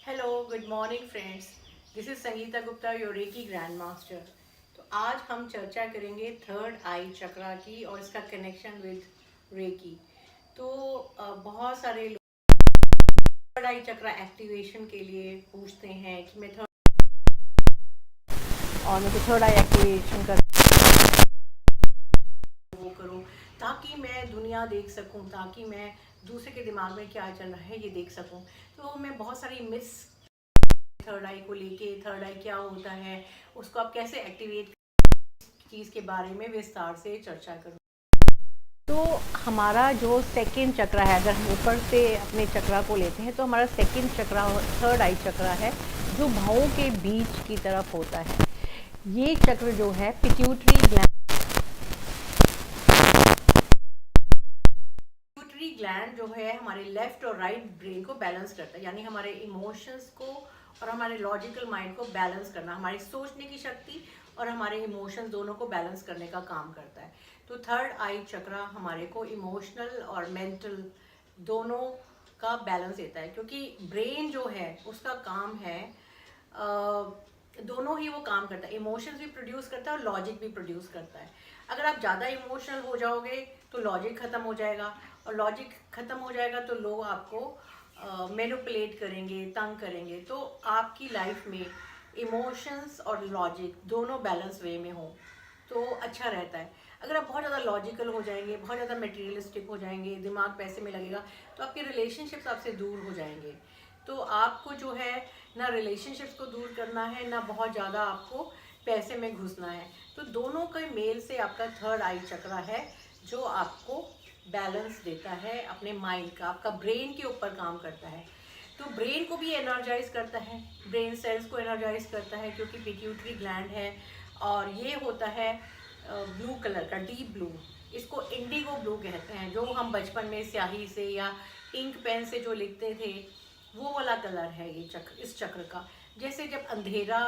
Hello, good morning friends. This is Sangeeta Gupta, your reiki grand master. तो आज हम चर्चा करेंगे थर्ड आई चक्रा की और इसका कनेक्शन विद रेकी। तो बहुत सारे लोग थर्ड आई चक्रा एक्टिवेशन के लिए पूछते हैं कि मैं थर्ड आई एक्टिवेशन कर वो करूं ताकि मैं दुनिया देख सकूं, ताकि मैं दूसरे के दिमाग में क्या चल रहा है ये देख सकूं। तो मैं बहुत सारी मिस थर्ड आई को लेके, थर्ड आई क्या होता है, उसको आप कैसे एक्टिवेट चीज़ के बारे में विस्तार से चर्चा करूँ। तो हमारा जो सेकंड चक्रा है, अगर हम ऊपर से अपने चक्रा को लेते हैं तो हमारा सेकंड चक्रा थर्ड आई चक्रा है जो भावों के बीच की तरफ होता है। ये चक्र जो है पिट्यूटरी ग्लैंड जो है हमारे लेफ्ट और राइट ब्रेन को बैलेंस करता है, यानी हमारे इमोशंस को और हमारे लॉजिकल माइंड को बैलेंस करना, हमारी सोचने की शक्ति और हमारे इमोशंस दोनों को बैलेंस करने का काम करता है। तो थर्ड आई चक्रा हमारे को इमोशनल और मेंटल दोनों का बैलेंस देता है, क्योंकि ब्रेन जो है उसका काम है दोनों ही वो काम करता है। इमोशंस भी प्रोड्यूस करता है और लॉजिक भी प्रोड्यूस करता है। अगर आप ज़्यादा इमोशनल हो जाओगे तो लॉजिक ख़त्म हो जाएगा, और लॉजिक ख़त्म हो जाएगा तो लोग आपको मैनिपुलेट करेंगे, तंग करेंगे। तो आपकी लाइफ में इमोशंस और लॉजिक दोनों बैलेंस वे में हो तो अच्छा रहता है। अगर आप बहुत ज़्यादा लॉजिकल हो जाएंगे, बहुत ज़्यादा मटेरियलिस्टिक हो जाएंगे, दिमाग पैसे में लगेगा, तो आपके रिलेशनशिप्स आपसे दूर हो जाएंगे। तो आपको जो है ना रिलेशनशिप्स को दूर करना है, ना बहुत ज़्यादा आपको पैसे में घुसना है। तो दोनों के मेल से आपका थर्ड आई चक्रा है जो आपको बैलेंस देता है अपने माइंड का, आपका ब्रेन के ऊपर काम करता है। तो ब्रेन को भी एनर्जाइज करता है, ब्रेन सेल्स को एनर्जाइज करता है, क्योंकि पिट्यूटरी ग्लैंड है और ये होता है ब्लू कलर का, डीप ब्लू। इसको इंडिगो ब्लू कहते हैं, जो हम बचपन में स्याही से या इंक पेन से जो लिखते थे वो वाला कलर है ये चक्र, इस चक्र का। जैसे जब अंधेरा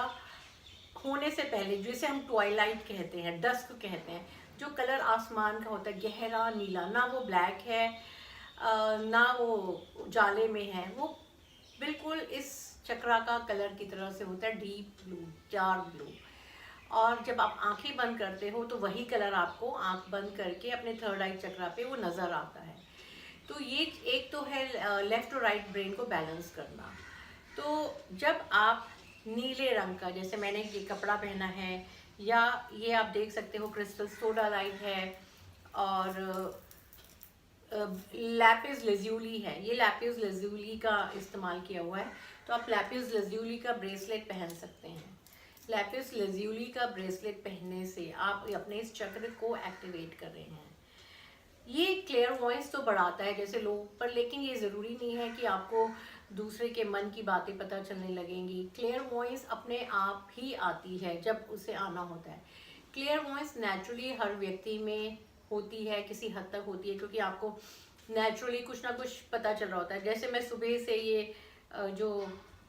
होने से पहले, जिसे हम ट्वाइलाइट कहते हैं, डस्क कहते हैं, जो कलर आसमान का होता है गहरा नीला, ना वो ब्लैक है ना वो उजाले में है, वो बिल्कुल इस चक्रा का कलर की तरह से होता है, डीप ब्लू, डार्क ब्लू। और जब आप आंखें बंद करते हो तो वही कलर आपको आंख बंद करके अपने थर्ड आई चक्रा पे वो नज़र आता है। तो ये एक तो है लेफ्ट और राइट ब्रेन को बैलेंस करना। तो जब आप नीले रंग का, जैसे मैंने ये कपड़ा पहना है, या ये आप देख सकते हो क्रिस्टल सोडा लाइट है, और लैपिस लेज़्यूली है, ये लैपिस लेज़्यूली का इस्तेमाल किया हुआ है। तो आप लैपिस लेज़्यूली का ब्रेसलेट पहन सकते हैं। लैपिस लेज़्यूली का ब्रेसलेट पहनने से आप अपने इस चक्र को एक्टिवेट कर रहे हैं। ये क्लियर वॉइस तो बढ़ाता है जैसे लोग, पर लेकिन ये ज़रूरी नहीं है कि आपको दूसरे के मन की बातें पता चलने लगेंगी। क्लियर वॉइस अपने आप ही आती है जब उसे आना होता है। क्लियर वॉइस नेचुरली हर व्यक्ति में होती है, किसी हद तक होती है, क्योंकि आपको नेचुरली कुछ ना कुछ पता चल रहा होता है। जैसे मैं सुबह से ये जो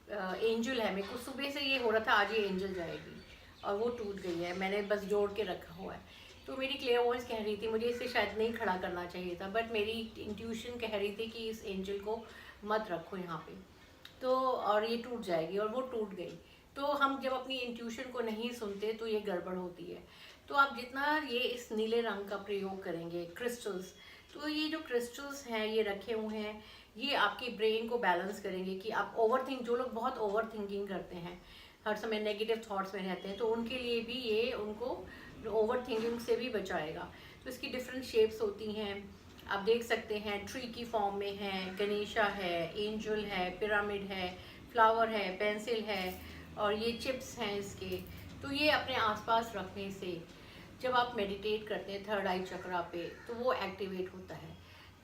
एंजल है, मेरे को सुबह से ये हो रहा था आज ये एंजल जाएगी, और वो टूट गई है, मैंने बस जोड़ के रखा हुआ है। तो मेरी क्लियर वॉइस कह रही थी मुझे इसे शायद नहीं खड़ा करना चाहिए था, बट मेरी इंट्यूशन कह रही थी कि इस एंजल को मत रखो यहाँ पे, तो और ये टूट जाएगी, और वो टूट गई। तो हम जब अपनी इंट्यूशन को नहीं सुनते तो ये गड़बड़ होती है। तो आप जितना ये इस नीले रंग का प्रयोग करेंगे, क्रिस्टल्स, तो ये जो क्रिस्टल्स हैं ये रखे हुए हैं, ये आपके ब्रेन को बैलेंस करेंगे कि आप जो लोग बहुत ओवर थिंकिंग करते हैं, हर समय नेगेटिव थॉट्स में रहते हैं, तो उनके लिए भी ये उनको ओवर थिंकिंग से भी बचाएगा। तो इसकी डिफरेंट शेप्स होती हैं, आप देख सकते हैं, ट्री की फॉर्म में है, गणेशा है, एंजल है, पिरामिड है, फ्लावर है, पेंसिल है, और ये चिप्स हैं इसके। तो ये अपने आसपास रखने से जब आप मेडिटेट करते हैं थर्ड आई चक्रा पे तो वो एक्टिवेट होता है।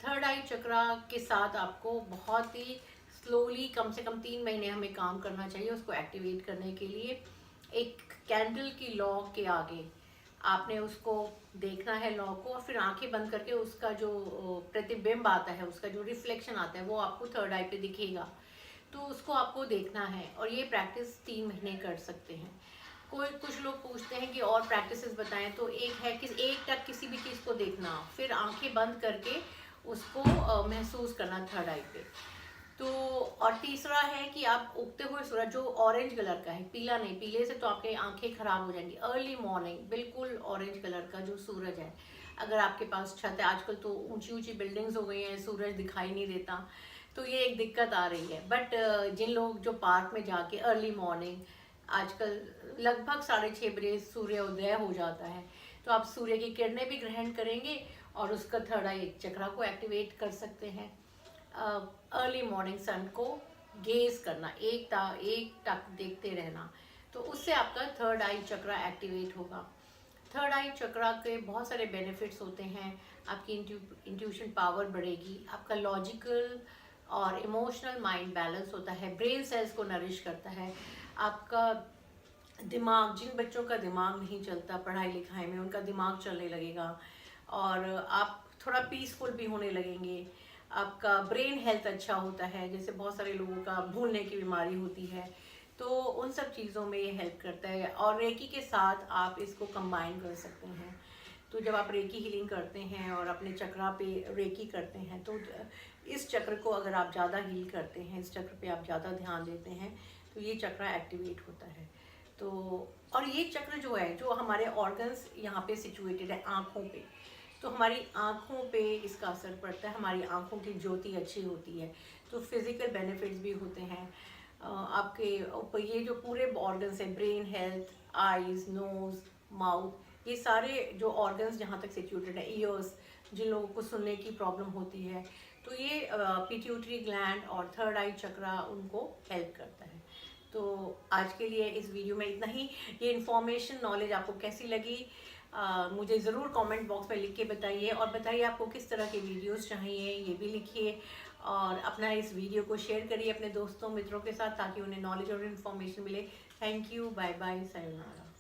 थर्ड आई चक्रा के साथ आपको बहुत ही स्लोली, कम से कम 3 महीने हमें काम करना चाहिए उसको एक्टिवेट करने के लिए। एक कैंडल की लौ के आगे आपने उसको देखना है, लौ को, और फिर आंखें बंद करके उसका जो प्रतिबिंब आता है, उसका जो रिफ्लेक्शन आता है वो आपको थर्ड आई पे दिखेगा। तो उसको आपको देखना है, और ये प्रैक्टिस 3 महीने कर सकते हैं। कुछ लोग पूछते हैं कि और प्रैक्टिसेस बताएं, तो एक है कि एक टक किसी भी चीज़ को देखना, फिर आंखें बंद करके उसको महसूस करना थर्ड आई पे। तो और तीसरा है कि आप उगते हुए सूरज जो ऑरेंज कलर का है, पीला नहीं, पीले से तो आपके आंखें खराब हो जाएंगी। अर्ली मॉर्निंग बिल्कुल ऑरेंज कलर का जो सूरज है, अगर आपके पास छत है, आजकल तो ऊंची ऊंची बिल्डिंग्स हो गई हैं, सूरज दिखाई नहीं देता, तो ये एक दिक्कत आ रही है। बट जिन लोग जो पार्क में जाके अर्ली मॉर्निंग, आजकल लगभग 6:30 बजे सूर्योदय हो जाता है, तो आप सूर्य की किरणें भी ग्रहण करेंगे और उसका थर्ड आई चक्रा को एक्टिवेट कर सकते हैं। अर्ली मॉर्निंग सन को गेज करना, एक टक देखते रहना, तो उससे आपका थर्ड आई चक्रा एक्टिवेट होगा। थर्ड आई चक्रा के बहुत सारे बेनिफिट्स होते हैं। आपकी इंट्यूशन पावर बढ़ेगी, आपका लॉजिकल और इमोशनल माइंड बैलेंस होता है, ब्रेन सेल्स को नरिश करता है, आपका दिमाग, जिन बच्चों का दिमाग नहीं चलता पढ़ाई लिखाई में, उनका दिमाग चलने लगेगा और आप थोड़ा पीसफुल भी होने लगेंगे। आपका ब्रेन हेल्थ अच्छा होता है, जैसे बहुत सारे लोगों का भूलने की बीमारी होती है, तो उन सब चीज़ों में ये हेल्प करता है। और रेकी के साथ आप इसको कंबाइन कर सकते हैं। तो जब आप रेकी हीलिंग करते हैं और अपने चक्रा पे रेकी करते हैं, तो इस चक्र को अगर आप ज़्यादा हील करते हैं, इस चक्र पे आप ज़्यादा ध्यान देते हैं, तो ये चक्रा एक्टिवेट होता है। तो और ये चक्र जो है, जो हमारे ऑर्गन्स यहाँ पे सिचुएटेड है आँखों पे, तो हमारी आँखों पे इसका असर पड़ता है, हमारी आँखों की ज्योति अच्छी होती है, तो फिज़िकल बेनिफिट्स भी होते हैं। आपके ऊपर ये जो पूरे ऑर्गन्स हैं, brain health, eyes, nose, mouth, ये सारे जो ऑर्गन्स जहाँ तक सिचुएटेड है, ईयर्स, जिन लोगों को सुनने की प्रॉब्लम होती है, तो ये पिट्यूटरी ग्लैंड और थर्ड आई चक्रा उनको हेल्प करता है। तो आज के लिए इस वीडियो में इतना ही। ये इन्फॉर्मेशन, नॉलेज आपको कैसी लगी, मुझे ज़रूर कमेंट बॉक्स में लिख के बताइए, और बताइए आपको किस तरह के वीडियोस चाहिए, ये भी लिखिए। और अपना इस वीडियो को शेयर करिए अपने दोस्तों मित्रों के साथ, ताकि उन्हें नॉलेज और इन्फॉर्मेशन मिले। Thank you, bye bye, sayonara.